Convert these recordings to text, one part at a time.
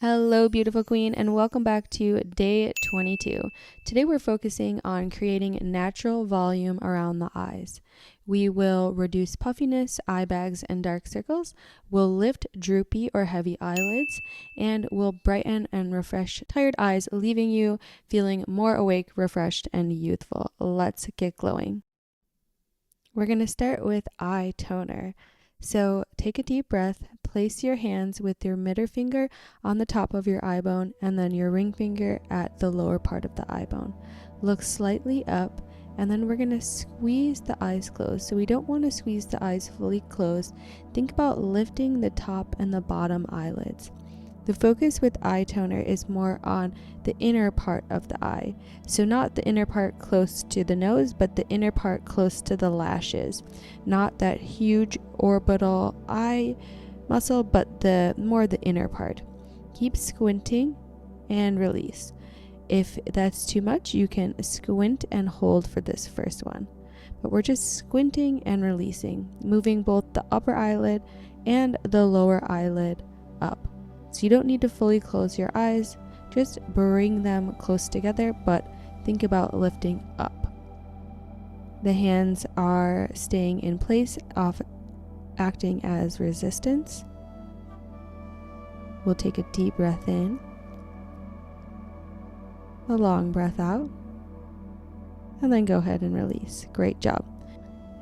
Hello, beautiful queen, and welcome back to day 22. Today we're focusing on creating natural volume around the eyes. We will reduce puffiness, eye bags, and dark circles. We'll lift droopy or heavy eyelids, and we'll brighten and refresh tired eyes, leaving you feeling more awake, refreshed, and youthful. Let's get glowing. We're going to start with eye toner. So take a deep breath, place your hands with your middle finger on the top of your eye bone and then your ring finger at the lower part of the eye bone. Look slightly up, and then we're going to squeeze the eyes closed. So we don't want to squeeze the eyes fully closed. Think about lifting the top and the bottom eyelids. The focus with eye toner is more on the inner part of the eye. So not the inner part close to the nose, but the inner part close to the lashes. Not that huge orbital eye muscle, but more the inner part. Keep squinting and release. If that's too much, you can squint and hold for this first one. But we're just squinting and releasing, moving both the upper eyelid and the lower eyelid up. So you don't need to fully close your eyes, just bring them close together, but think about lifting up. The hands are staying in place, acting as resistance. We'll take a deep breath in, a long breath out, and then go ahead and release. Great job.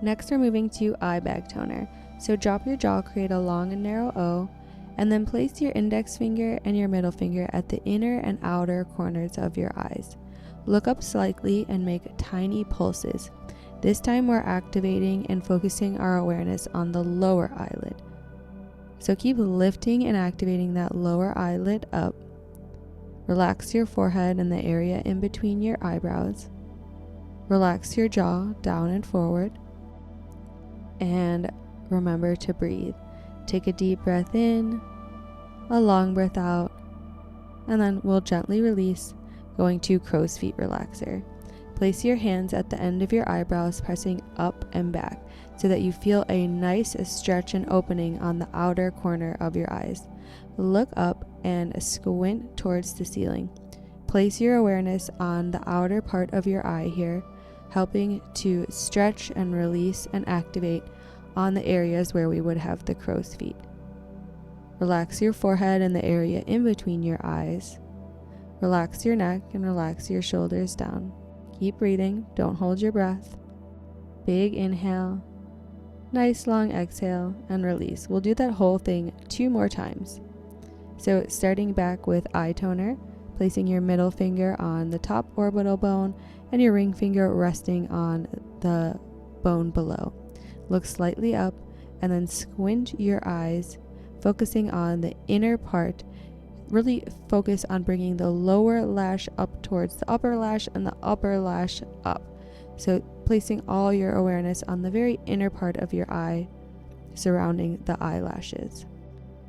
Next, we're moving to eye bag toner. So drop your jaw, create a long and narrow O, and then place your index finger and your middle finger at the inner and outer corners of your eyes. Look up slightly and make tiny pulses. This time we're activating and focusing our awareness on the lower eyelid. So keep lifting and activating that lower eyelid up. Relax your forehead and the area in between your eyebrows. Relax your jaw down and forward. And remember to breathe. Take a deep breath in, a long breath out, and then we'll gently release, going to crow's feet relaxer. Place your hands at the end of your eyebrows, pressing up and back so that you feel a nice stretch and opening on the outer corner of your eyes. Look up and squint towards the ceiling. Place your awareness on the outer part of your eye here, helping to stretch and release and activate on the areas where we would have the crow's feet. Relax your forehead and the area in between your eyes. Relax your neck and relax your shoulders down. Keep breathing, don't hold your breath. Big inhale, nice long exhale, and release. We'll do that whole thing 2 more times. So starting back with eye toner, placing your middle finger on the top orbital bone and your ring finger resting on the bone below. Look slightly up and then squint your eyes, focusing on the inner part. Really focus on bringing the lower lash up towards the upper lash and the upper lash up. So placing all your awareness on the very inner part of your eye surrounding the eyelashes.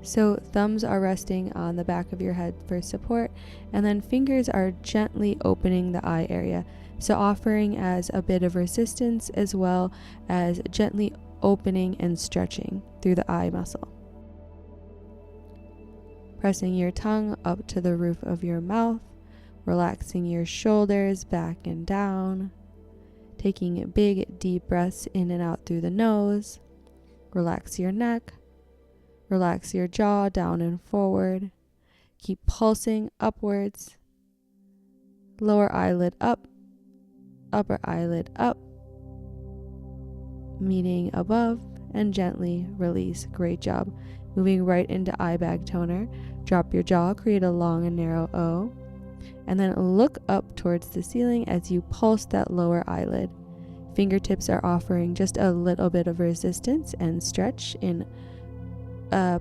So thumbs are resting on the back of your head for support, and then fingers are gently opening the eye area. So offering as a bit of resistance as well as gently opening and stretching through the eye muscle. Pressing your tongue up to the roof of your mouth, relaxing your shoulders back and down, taking big deep breaths in and out through the nose. Relax your neck, relax your jaw down and forward. Keep pulsing upwards. Lower eyelid up, upper eyelid up, meeting above, and gently release. Great job. Moving right into eye bag toner. Drop your jaw, create a long and narrow O, and then look up towards the ceiling as you pulse that lower eyelid. Fingertips are offering just a little bit of resistance and stretch in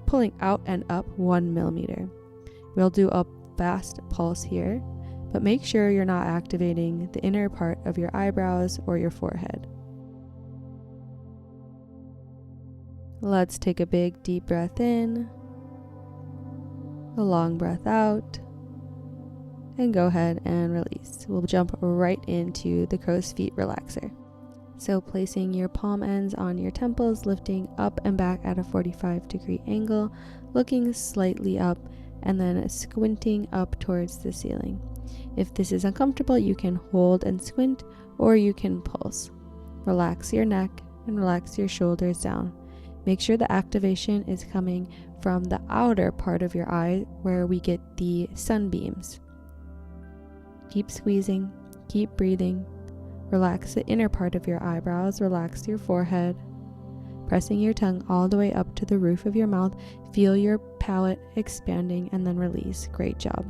pulling out and up 1 millimeter. We'll do a fast pulse here, but make sure you're not activating the inner part of your eyebrows or your forehead. Let's take a big deep breath in, a long breath out, and go ahead and release. We'll jump right into the crow's feet relaxer. So placing your palm ends on your temples, lifting up and back at a 45-degree angle, looking slightly up, and then squinting up towards the ceiling. If this is uncomfortable, you can hold and squint, or you can pulse. Relax your neck and relax your shoulders down. Make sure the activation is coming from the outer part of your eye where we get the sunbeams. Keep squeezing, keep breathing. Relax the inner part of your eyebrows, relax your forehead. Pressing your tongue all the way up to the roof of your mouth, feel your palate expanding and then release. Great job.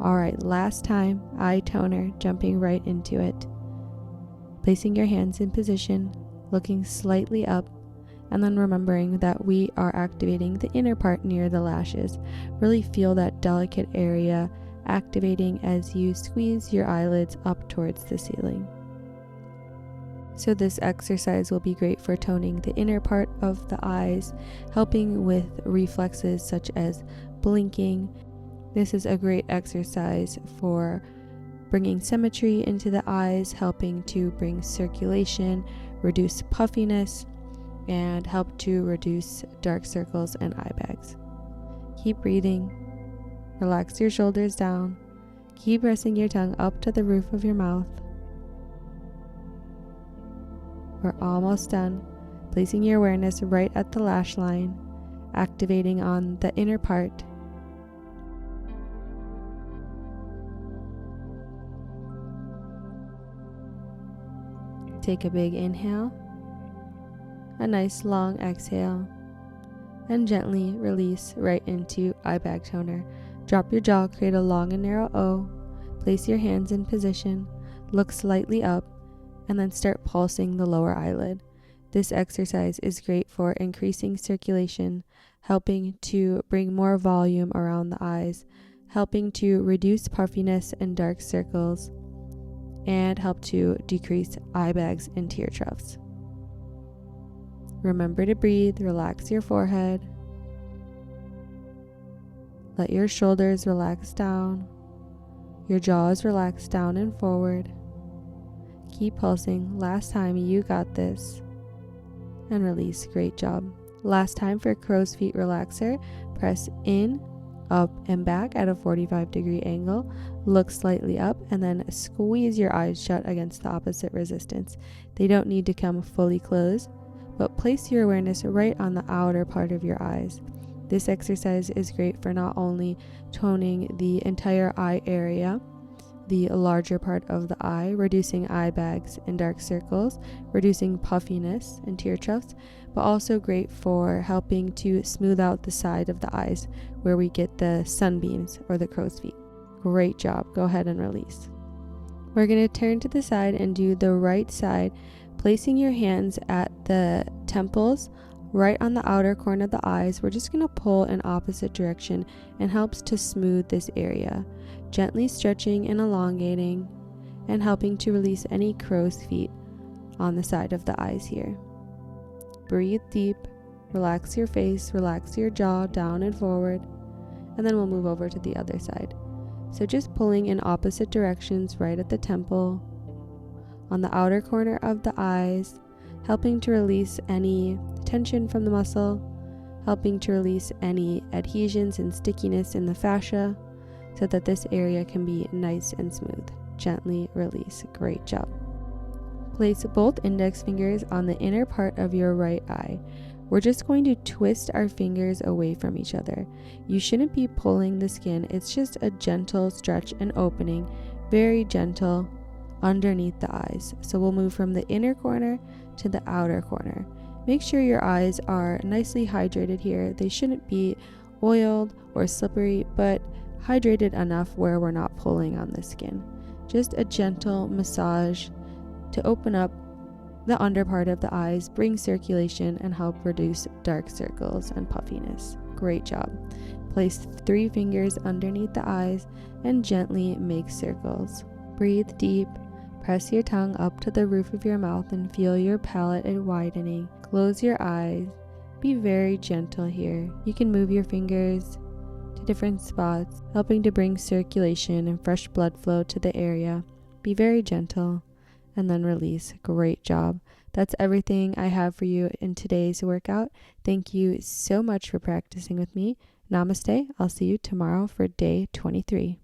All right, last time, eye toner, jumping right into it. Placing your hands in position, looking slightly up, and then remembering that we are activating the inner part near the lashes. Really feel that delicate area activating as you squeeze your eyelids up towards the ceiling. So this exercise will be great for toning the inner part of the eyes, helping with reflexes such as blinking. This is a great exercise for bringing symmetry into the eyes, helping to bring circulation, reduce puffiness, and help to reduce dark circles and eye bags. Keep breathing. Relax your shoulders down. Keep pressing your tongue up to the roof of your mouth. We're almost done. Placing your awareness right at the lash line, activating on the inner part. Take a big inhale, a nice long exhale, and gently release right into eye bag toner. Drop your jaw, create a long and narrow O, place your hands in position, look slightly up, and then start pulsing the lower eyelid. This exercise is great for increasing circulation, helping to bring more volume around the eyes, helping to reduce puffiness and dark circles, and help to decrease eye bags and tear troughs. Remember to breathe, relax your forehead. Let your shoulders relax down. Your jaws relax down and forward. Keep pulsing. Last time, you got this. And release. Great job. Last time for crow's feet relaxer. Press in, up, and back at a 45-degree angle. Look slightly up and then squeeze your eyes shut against the opposite resistance. They don't need to come fully closed, but place your awareness right on the outer part of your eyes. This exercise is great for not only toning the entire eye area, the larger part of the eye, reducing eye bags and dark circles, reducing puffiness and tear troughs, but also great for helping to smooth out the side of the eyes where we get the sunbeams or the crow's feet. Great job. Go ahead and release. We're going to turn to the side and do the right side, placing your hands at the temples, right on the outer corner of the eyes. We're just going to pull in opposite direction and helps to smooth this area, gently stretching and elongating and helping to release any crow's feet on the side of the eyes here. Breathe deep, relax your face, relax your jaw down and forward, and then we'll move over to the other side. So just pulling in opposite directions right at the temple, on the outer corner of the eyes, helping to release any tension from the muscle, helping to release any adhesions and stickiness in the fascia so that this area can be nice and smooth. Gently release. Great job. Place both index fingers on the inner part of your right eye. We're just going to twist our fingers away from each other. You shouldn't be pulling the skin. It's just a gentle stretch and opening, very gentle underneath the eyes. So we'll move from the inner corner to the outer corner. Make sure your eyes are nicely hydrated here. They shouldn't be oiled or slippery, but hydrated enough where we're not pulling on the skin. Just a gentle massage to open up the under part of the eyes, bring circulation, and help reduce dark circles and puffiness. Great job. Place 3 fingers underneath the eyes and gently make circles. Breathe deep. Press your tongue up to the roof of your mouth and feel your palate widening. Close your eyes. Be very gentle here. You can move your fingers to different spots, helping to bring circulation and fresh blood flow to the area. Be very gentle and then release. Great job. That's everything I have for you in today's workout. Thank you so much for practicing with me. Namaste. I'll see you tomorrow for day 23.